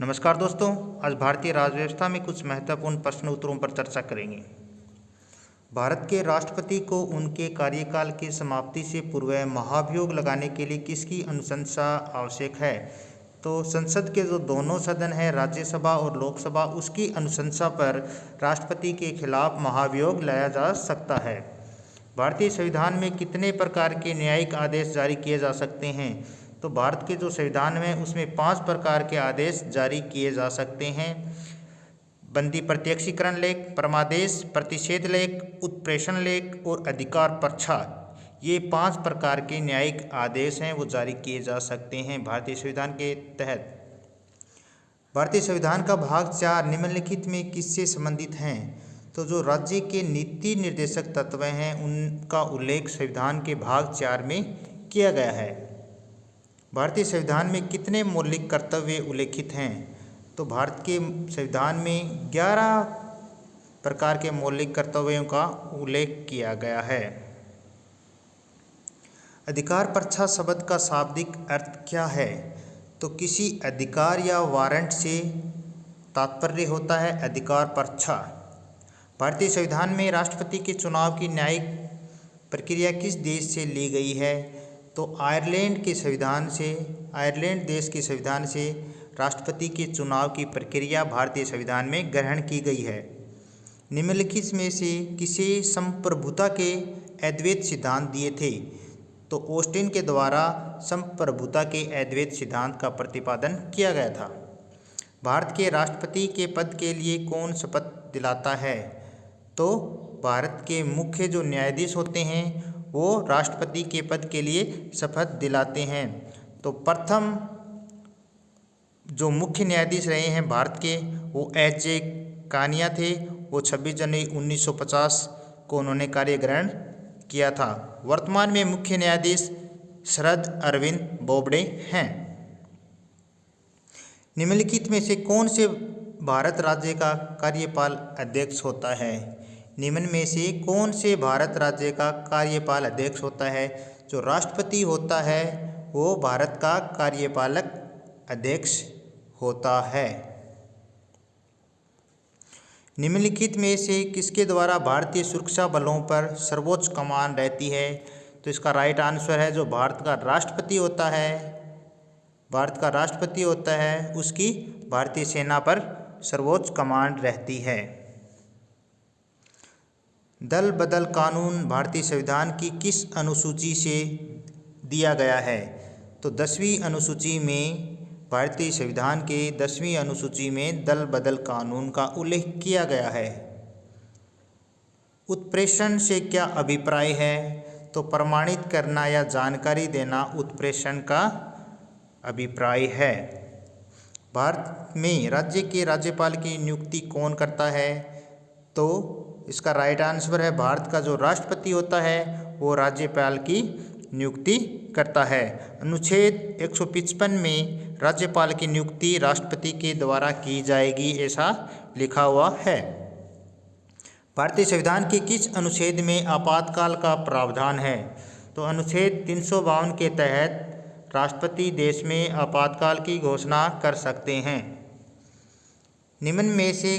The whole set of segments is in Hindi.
नमस्कार दोस्तों, आज भारतीय राज्य व्यवस्था में कुछ महत्वपूर्ण प्रश्न उत्तरों पर चर्चा करेंगे। भारत के राष्ट्रपति को उनके कार्यकाल की समाप्ति से पूर्व महाभियोग लगाने के लिए किसकी अनुशंसा आवश्यक है? तो संसद के जो दोनों सदन हैं, राज्यसभा और लोकसभा, उसकी अनुशंसा पर राष्ट्रपति के खिलाफ महाभियोग लाया जा सकता है। भारतीय संविधान में कितने प्रकार के न्यायिक आदेश जारी किए जा सकते हैं? तो भारत के जो संविधान में उसमें 5 प्रकार के आदेश जारी किए जा सकते हैं। बंदी प्रत्यक्षीकरण लेख, परमादेश, प्रतिषेध लेख, उत्प्रेषण लेख और अधिकार पर्चा, ये 5 प्रकार के न्यायिक आदेश हैं वो जारी किए जा सकते हैं भारतीय संविधान के तहत। भारतीय संविधान का भाग 4 निम्नलिखित में किससे संबंधित हैं? तो जो राज्य के नीति निर्देशक तत्व हैं उनका उल्लेख संविधान के भाग 4 में किया गया है। भारतीय संविधान में कितने मौलिक कर्तव्य उल्लेखित हैं? तो भारत के संविधान में 11 प्रकार के मौलिक कर्तव्यों का उल्लेख किया गया है। अधिकार पर्चा शब्द का शाब्दिक अर्थ क्या है? तो किसी अधिकार या वारंट से तात्पर्य होता है अधिकार पर्चा। भारतीय संविधान में राष्ट्रपति के चुनाव की न्यायिक प्रक्रिया किस देश से ली गई है? तो आयरलैंड देश के संविधान से राष्ट्रपति के चुनाव की प्रक्रिया भारतीय संविधान में ग्रहण की गई है। निम्नलिखित में से किसे संप्रभुता के अद्वैत सिद्धांत दिए थे? तो ऑस्टिन के द्वारा संप्रभुता के अद्वैत सिद्धांत का प्रतिपादन किया गया था। भारत के राष्ट्रपति के पद के लिए कौन शपथ दिलाता है? तो भारत के मुख्य जो न्यायाधीश होते हैं वो राष्ट्रपति के पद के लिए शपथ दिलाते हैं। तो प्रथम जो मुख्य न्यायाधीश रहे हैं भारत के वो एच.जे. कानिया थे। वो 26 जनवरी 1950 को उन्होंने कार्य ग्रहण किया था। वर्तमान में मुख्य न्यायाधीश शरद अरविंद बोबडे हैं। निम्नलिखित में से कौन से भारत राज्य का कार्यपाल अध्यक्ष होता है? निम्न में से कौन से भारत राज्य का कार्यपाल अध्यक्ष होता है? जो राष्ट्रपति होता है वो भारत का कार्यपालक अध्यक्ष होता है। निम्नलिखित में से किसके द्वारा भारतीय सुरक्षा बलों पर सर्वोच्च कमान रहती है? तो इसका राइट आंसर है जो भारत का राष्ट्रपति होता है उसकी भारतीय सेना पर सर्वोच्च कमान रहती है। दल बदल कानून भारतीय संविधान की किस अनुसूची से दिया गया है? तो 10वीं अनुसूची में, भारतीय संविधान के 10वीं अनुसूची में दल बदल कानून का उल्लेख किया गया है। उत्प्रेषण से क्या अभिप्राय है? तो प्रमाणित करना या जानकारी देना उत्प्रेषण का अभिप्राय है। भारत में राज्य के राज्यपाल की नियुक्ति कौन करता है? तो इसका राइट आंसर है भारत का जो राष्ट्रपति होता है वो राज्यपाल की नियुक्ति करता है। अनुच्छेद 155 में राज्यपाल की नियुक्ति राष्ट्रपति के द्वारा की जाएगी ऐसा लिखा हुआ है। भारतीय संविधान के किस अनुच्छेद में आपातकाल का प्रावधान है? तो अनुच्छेद 352 के तहत राष्ट्रपति देश में आपातकाल की घोषणा कर सकते हैं। निम्न में से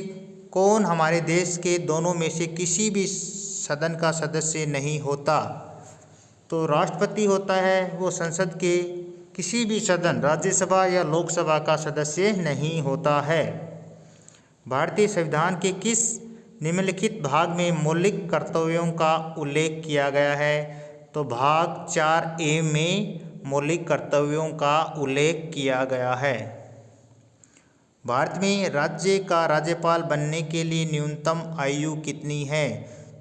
कौन हमारे देश के दोनों में से किसी भी सदन का सदस्य नहीं होता? तो राष्ट्रपति होता है वो संसद के किसी भी सदन, राज्यसभा या लोकसभा का सदस्य नहीं होता है। भारतीय संविधान के किस निम्नलिखित भाग में मौलिक कर्तव्यों का उल्लेख किया गया है? तो भाग 4A में मौलिक कर्तव्यों का उल्लेख किया गया है। भारत में राज्य का राज्यपाल बनने के लिए न्यूनतम आयु कितनी है?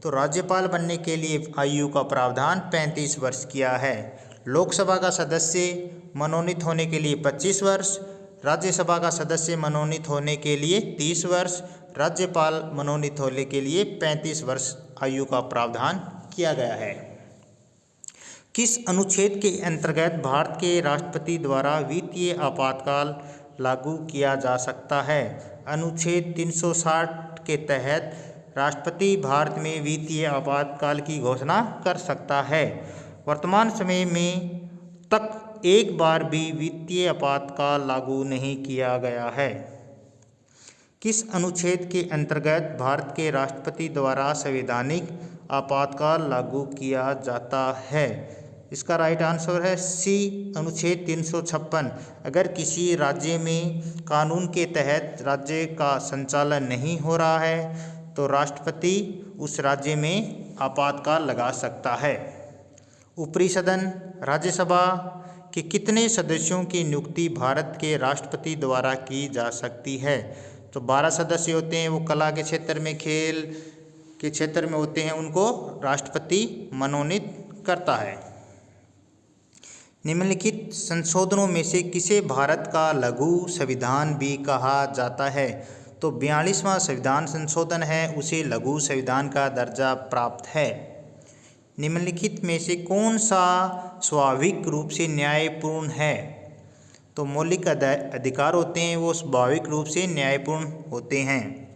तो राज्यपाल बनने के लिए आयु का प्रावधान 35 वर्ष किया है। लोकसभा का सदस्य मनोनीत होने के लिए 25 वर्ष, राज्यसभा का सदस्य मनोनीत होने के लिए 30 वर्ष, राज्यपाल मनोनीत होने के लिए 35 वर्ष आयु का प्रावधान किया गया है। किस अनुच्छेद के अंतर्गत भारत के राष्ट्रपति द्वारा वित्तीय आपातकाल लागू किया जा सकता है? अनुच्छेद 360 के तहत राष्ट्रपति भारत में वित्तीय आपातकाल की घोषणा कर सकता है। वर्तमान समय में तक एक बार भी वित्तीय आपातकाल लागू नहीं किया गया है। किस अनुच्छेद के अंतर्गत भारत के राष्ट्रपति द्वारा संवैधानिक आपातकाल लागू किया जाता है? इसका राइट आंसर है सी, अनुच्छेद 356। अगर किसी राज्य में कानून के तहत राज्य का संचालन नहीं हो रहा है तो राष्ट्रपति उस राज्य में आपातकाल लगा सकता है। ऊपरी सदन राज्यसभा के कितने सदस्यों की नियुक्ति भारत के राष्ट्रपति द्वारा की जा सकती है? तो 12 सदस्य होते हैं। वो कला के क्षेत्र में, खेल के क्षेत्र में होते हैं, उनको राष्ट्रपति मनोनीत करता है। निम्नलिखित संशोधनों में से किसे भारत का लघु संविधान भी कहा जाता है? तो 42वां संविधान संशोधन है, उसे लघु संविधान का दर्जा प्राप्त है। निम्नलिखित में से कौन सा स्वाभाविक रूप से न्यायपूर्ण है? तो मौलिक अधिकार होते हैं, वो स्वाभाविक रूप से न्यायपूर्ण होते हैं।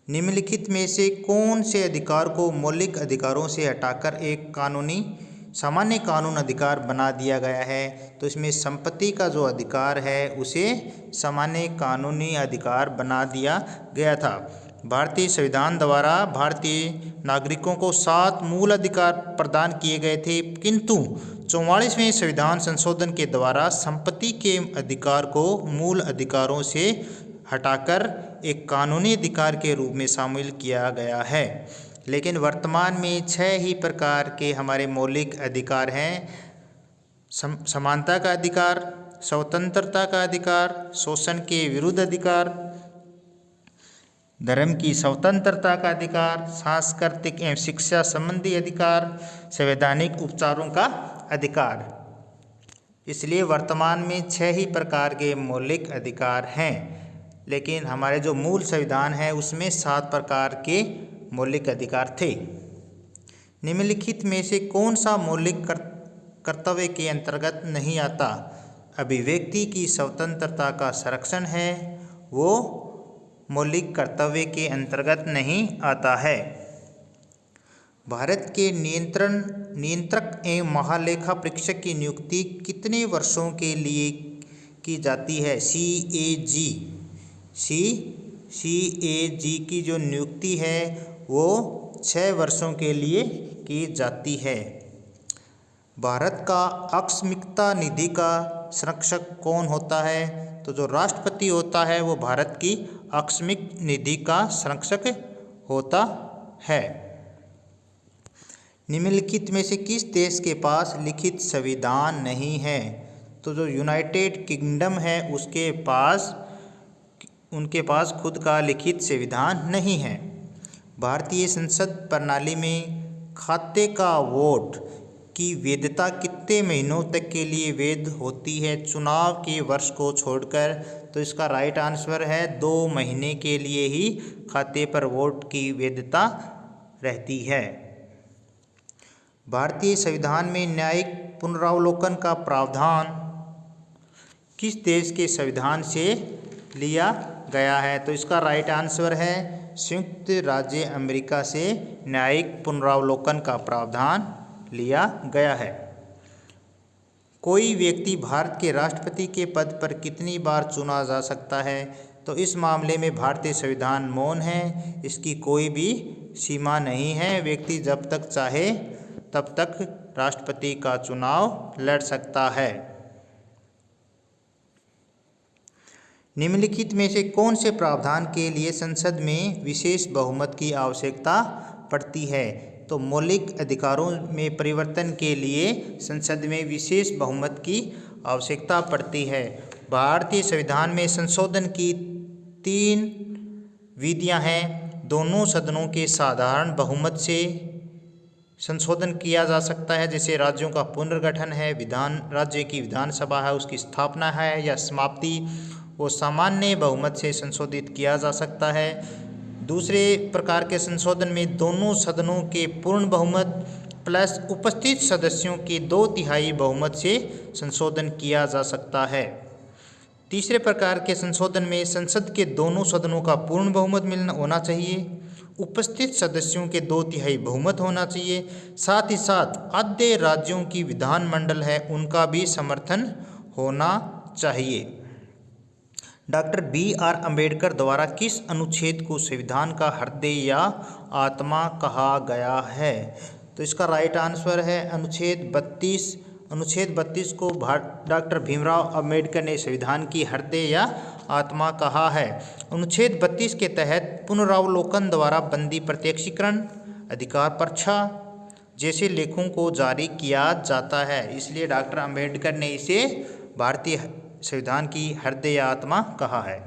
निम्नलिखित में से कौन से अधिकार को मौलिक अधिकारों से हटाकर एक कानूनी सामान्य कानून अधिकार बना दिया गया है? तो इसमें संपत्ति का जो अधिकार है उसे सामान्य कानूनी अधिकार बना दिया गया था। भारतीय संविधान द्वारा भारतीय नागरिकों को 7 मूल अधिकार प्रदान किए गए थे, किंतु 44वें संविधान संशोधन के द्वारा संपत्ति के अधिकार को मूल अधिकारों से हटाकर एक कानूनी अधिकार के रूप में शामिल किया गया है। लेकिन वर्तमान में 6 ही प्रकार के हमारे मौलिक अधिकार हैं। समानता का अधिकार, स्वतंत्रता का अधिकार, शोषण के विरुद्ध अधिकार, धर्म की स्वतंत्रता का अधिकार, सांस्कृतिक एवं शिक्षा संबंधी अधिकार, संवैधानिक उपचारों का अधिकार। इसलिए वर्तमान में 6 ही प्रकार के मौलिक अधिकार हैं, लेकिन हमारे जो मूल संविधान है उसमें 7 प्रकार के मौलिक अधिकार थे। निम्नलिखित में से कौन सा मौलिक कर्तव्य के अंतर्गत नहीं आता? अभिव्यक्ति की स्वतंत्रता का संरक्षण है, वो मौलिक कर्तव्य के अंतर्गत नहीं आता है। भारत के नियंत्रक एवं महालेखा परीक्षक की नियुक्ति कितने वर्षों के लिए की जाती है? CAG की जो नियुक्ति है वो 6 वर्षों के लिए की जाती है। भारत का आकस्मिकता निधि का संरक्षक कौन होता है? तो जो राष्ट्रपति होता है वो भारत की आकस्मिक निधि का संरक्षक होता है। निम्नलिखित में से किस देश के पास लिखित संविधान नहीं है? तो जो यूनाइटेड किंगडम है उनके पास खुद का लिखित संविधान नहीं है। भारतीय संसद प्रणाली में खाते का वोट की वैधता कितने महीनों तक के लिए वैध होती है चुनाव के वर्ष को छोड़कर? तो इसका राइट आंसर है 2 महीने के लिए ही खाते पर वोट की वैधता रहती है। भारतीय संविधान में न्यायिक पुनरावलोकन का प्रावधान किस देश के संविधान से लिया गया है? तो इसका राइट आंसर है संयुक्त राज्य अमेरिका से न्यायिक पुनरावलोकन का प्रावधान लिया गया है। कोई व्यक्ति भारत के राष्ट्रपति के पद पर कितनी बार चुना जा सकता है? तो इस मामले में भारतीय संविधान मौन है, इसकी कोई भी सीमा नहीं है। व्यक्ति जब तक चाहे तब तक राष्ट्रपति का चुनाव लड़ सकता है। निम्नलिखित में से कौन से प्रावधान के लिए संसद में विशेष बहुमत की आवश्यकता पड़ती है? तो मौलिक अधिकारों में परिवर्तन के लिए संसद में विशेष बहुमत की आवश्यकता पड़ती है। भारतीय संविधान में संशोधन की 3 विधियां हैं। दोनों सदनों के साधारण बहुमत से संशोधन किया जा सकता है, जैसे राज्यों का पुनर्गठन है, राज्य की विधानसभा है उसकी स्थापना है या समाप्ति, वो सामान्य बहुमत से संशोधित किया जा सकता है। दूसरे प्रकार के संशोधन में दोनों सदनों के पूर्ण बहुमत प्लस उपस्थित सदस्यों के 2/3 बहुमत से संशोधन किया जा सकता है। तीसरे प्रकार के संशोधन में संसद के दोनों सदनों का पूर्ण बहुमत होना चाहिए उपस्थित सदस्यों के 2/3 बहुमत होना चाहिए। साथ ही साथ आधे राज्यों की विधानमंडल है उनका भी समर्थन होना चाहिए। डॉक्टर BR अम्बेडकर द्वारा किस अनुच्छेद को संविधान का हृदय या आत्मा कहा गया है? तो इसका राइट आंसर है अनुच्छेद 32। अनुच्छेद 32 को डॉक्टर भीमराव अम्बेडकर ने संविधान की हृदय या आत्मा कहा है। अनुच्छेद 32 के तहत पुनरावलोकन द्वारा बंदी प्रत्यक्षीकरण, अधिकार पर्चा जैसे लेखों को जारी किया जाता है, इसलिए डॉक्टर अम्बेडकर ने इसे भारतीय संविधान की हृदय या आत्मा कहा है।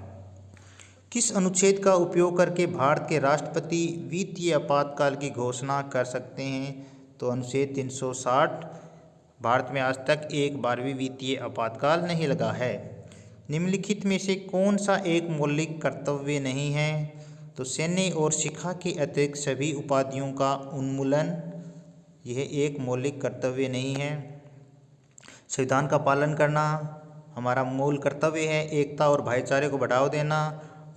किस अनुच्छेद का उपयोग करके भारत के राष्ट्रपति वित्तीय आपातकाल की घोषणा कर सकते हैं? तो अनुच्छेद 360। भारत में आज तक एक बार भी वित्तीय आपातकाल नहीं लगा है। निम्नलिखित में से कौन सा एक मौलिक कर्तव्य नहीं है? तो सैन्य और शिक्षा के अतिरिक्त सभी उपाधियों का उन्मूलन, यह एक मौलिक कर्तव्य नहीं है। संविधान का पालन करना हमारा मूल कर्तव्य है। एकता और भाईचारे को बढ़ावा देना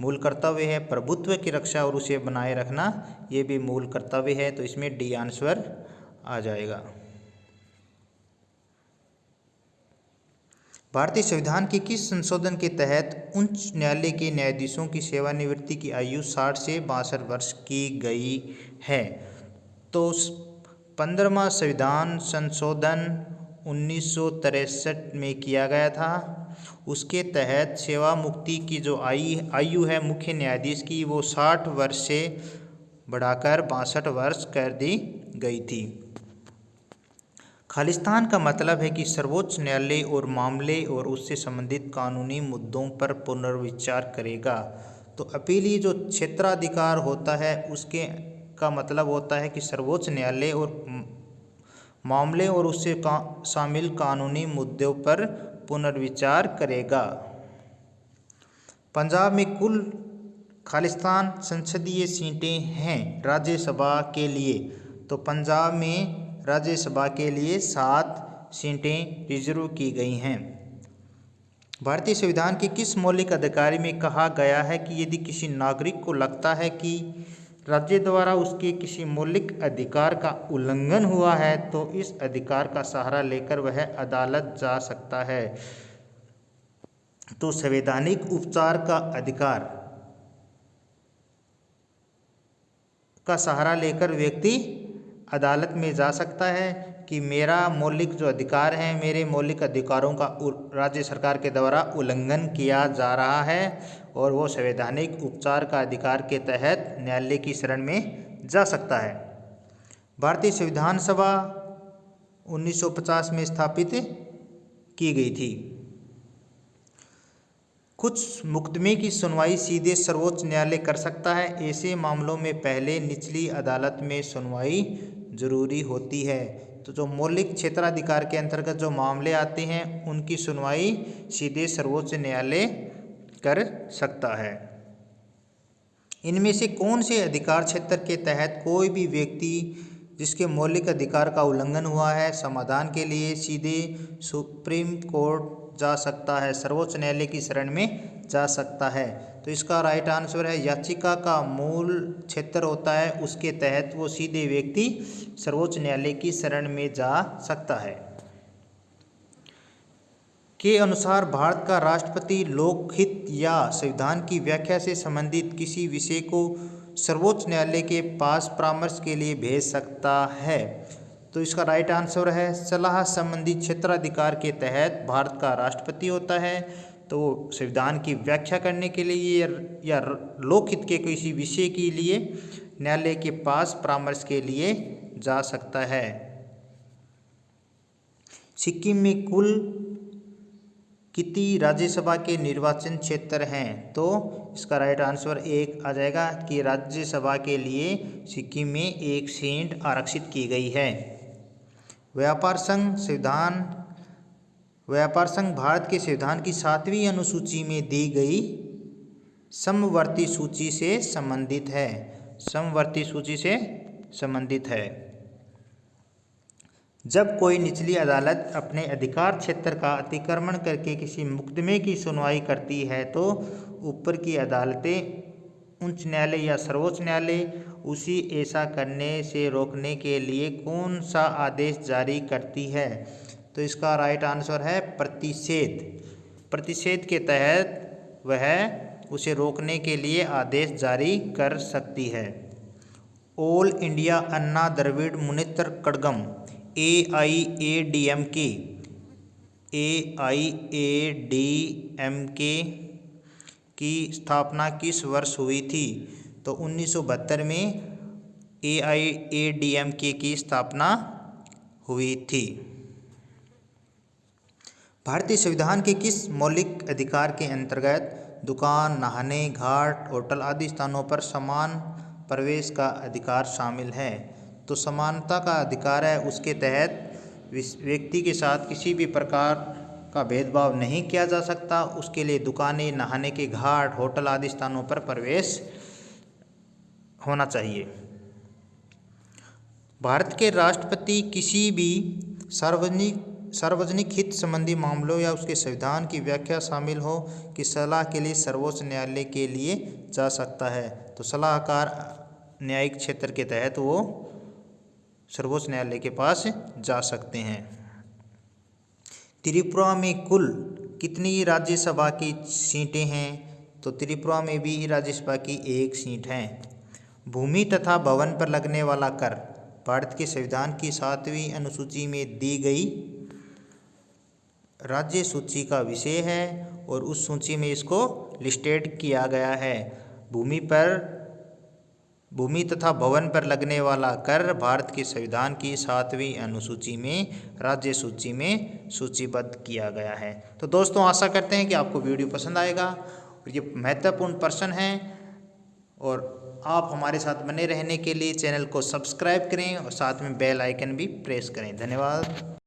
मूल कर्तव्य है। प्रभुत्व की रक्षा और उसे बनाए रखना ये भी मूल कर्तव्य है। तो इसमें डी आंसर आ जाएगा। भारतीय संविधान के किस संशोधन के तहत उच्च न्यायालय के न्यायाधीशों की सेवानिवृत्ति की आयु 60 से 62 वर्ष की गई है? तो 15वां संविधान संशोधन 1963 में किया गया था। उसके तहत सेवा मुक्ति की जो आयु है मुख्य न्यायाधीश की वो 60 वर्ष से बढ़ाकर 62 वर्ष कर दी गई थी। खालिस्तान का मतलब है कि सर्वोच्च न्यायालय और मामले और उससे संबंधित कानूनी मुद्दों पर पुनर्विचार करेगा। तो अपीली जो क्षेत्राधिकार होता है उसके का मतलब होता है कि सर्वोच्च न्यायालय और मामले और उससे शामिल कानूनी मुद्दों पर पुनर्विचार करेगा। पंजाब में कुल खालिस्तान संसदीय सीटें हैं राज्यसभा के लिए। तो पंजाब में राज्यसभा के लिए 7 सीटें रिजर्व की गई हैं। भारतीय संविधान के किस मौलिक अधिकार में कहा गया है कि यदि किसी नागरिक को लगता है कि राज्य द्वारा उसके किसी मौलिक अधिकार का उल्लंघन हुआ है तो इस अधिकार का सहारा लेकर वह अदालत जा सकता है? तो संवैधानिक उपचार का अधिकार का सहारा लेकर व्यक्ति अदालत में जा सकता है कि मेरा मौलिक जो अधिकार है, मेरे मौलिक अधिकारों का राज्य सरकार के द्वारा उल्लंघन किया जा रहा है और वो संवैधानिक उपचार का अधिकार के तहत न्यायालय की शरण में जा सकता है। भारतीय संविधान सभा 1950 में स्थापित की गई थी। कुछ मुकदमे की सुनवाई सीधे सर्वोच्च न्यायालय कर सकता है। ऐसे मामलों में पहले निचली अदालत में सुनवाई जरूरी होती है। तो जो मौलिक क्षेत्राधिकार के अंतर्गत जो मामले आते हैं उनकी सुनवाई सीधे सर्वोच्च न्यायालय कर सकता है। इनमें से कौन से अधिकार क्षेत्र के तहत कोई भी व्यक्ति जिसके मौलिक अधिकार का उल्लंघन हुआ है समाधान के लिए सीधे सुप्रीम कोर्ट जा सकता है, सर्वोच्च न्यायालय की शरण में जा सकता है? तो इसका राइट आंसर है याचिका का मूल क्षेत्र होता है उसके तहत वो सीधे व्यक्ति सर्वोच्च न्यायालय की शरण में जा सकता है। के अनुसार भारत का राष्ट्रपति लोकहित या संविधान की व्याख्या से संबंधित किसी विषय को सर्वोच्च न्यायालय के पास परामर्श के लिए भेज सकता है? तो इसका राइट आंसर है सलाह संबंधी क्षेत्राधिकार के तहत भारत का राष्ट्रपति होता है तो संविधान की व्याख्या करने के लिए या लोकहित के किसी विषय के लिए न्यायालय के पास परामर्श के लिए जा सकता है। सिक्किम में कुल कितनी राज्यसभा के निर्वाचन क्षेत्र हैं? तो इसका राइट आंसर 1 आ जाएगा कि राज्यसभा के लिए सिक्किम में 1 सीट आरक्षित की गई है। व्यापार संघ भारत के संविधान की 7वीं अनुसूची में दी गई समवर्ती सूची से संबंधित है। समवर्ती सूची से संबंधित है। जब कोई निचली अदालत अपने अधिकार क्षेत्र का अतिक्रमण करके किसी मुकदमे की सुनवाई करती है तो ऊपर की अदालतें उच्च न्यायालय या सर्वोच्च न्यायालय उसी ऐसा करने से रोकने के लिए कौन सा आदेश जारी करती है? तो इसका राइट आंसर है प्रतिषेध। प्रतिषेध के तहत वह उसे रोकने के लिए आदेश जारी कर सकती है। ऑल इंडिया अन्ना द्रविड़ मुनेत्र कड़गम AIADMK की स्थापना किस वर्ष हुई थी? तो 1972 में AIADMK की स्थापना हुई थी। भारतीय संविधान के किस मौलिक अधिकार के अंतर्गत दुकान, नहाने घाट, होटल आदि स्थानों पर समान प्रवेश का अधिकार शामिल है? तो समानता का अधिकार है। उसके तहत व्यक्ति के साथ किसी भी प्रकार का भेदभाव नहीं किया जा सकता। उसके लिए दुकानें, नहाने के घाट, होटल आदि स्थानों पर प्रवेश होना चाहिए। भारत के राष्ट्रपति किसी भी सार्वजनिक हित संबंधी मामलों या उसके संविधान की व्याख्या शामिल हो कि सलाह के लिए सर्वोच्च न्यायालय के लिए जा सकता है। तो सलाहकार न्यायिक क्षेत्र के तहत वो सर्वोच्च न्यायालय के पास जा सकते हैं। त्रिपुरा में कुल कितनी राज्यसभा की सीटें हैं? तो त्रिपुरा में भी राज्यसभा की 1 सीट है। भूमि तथा भवन पर लगने वाला कर भारत के संविधान की 7वीं अनुसूची में दी गई राज्य सूची का विषय है और उस सूची में इसको लिस्टेड किया गया है। भूमि तथा भवन पर लगने वाला कर भारत के संविधान की 7वीं अनुसूची में राज्य सूची में सूचीबद्ध किया गया है। तो दोस्तों आशा करते हैं कि आपको वीडियो पसंद आएगा और ये महत्वपूर्ण प्रश्न है और आप हमारे साथ बने रहने के लिए चैनल को सब्सक्राइब करें और साथ में बेल आइकन भी प्रेस करें। धन्यवाद।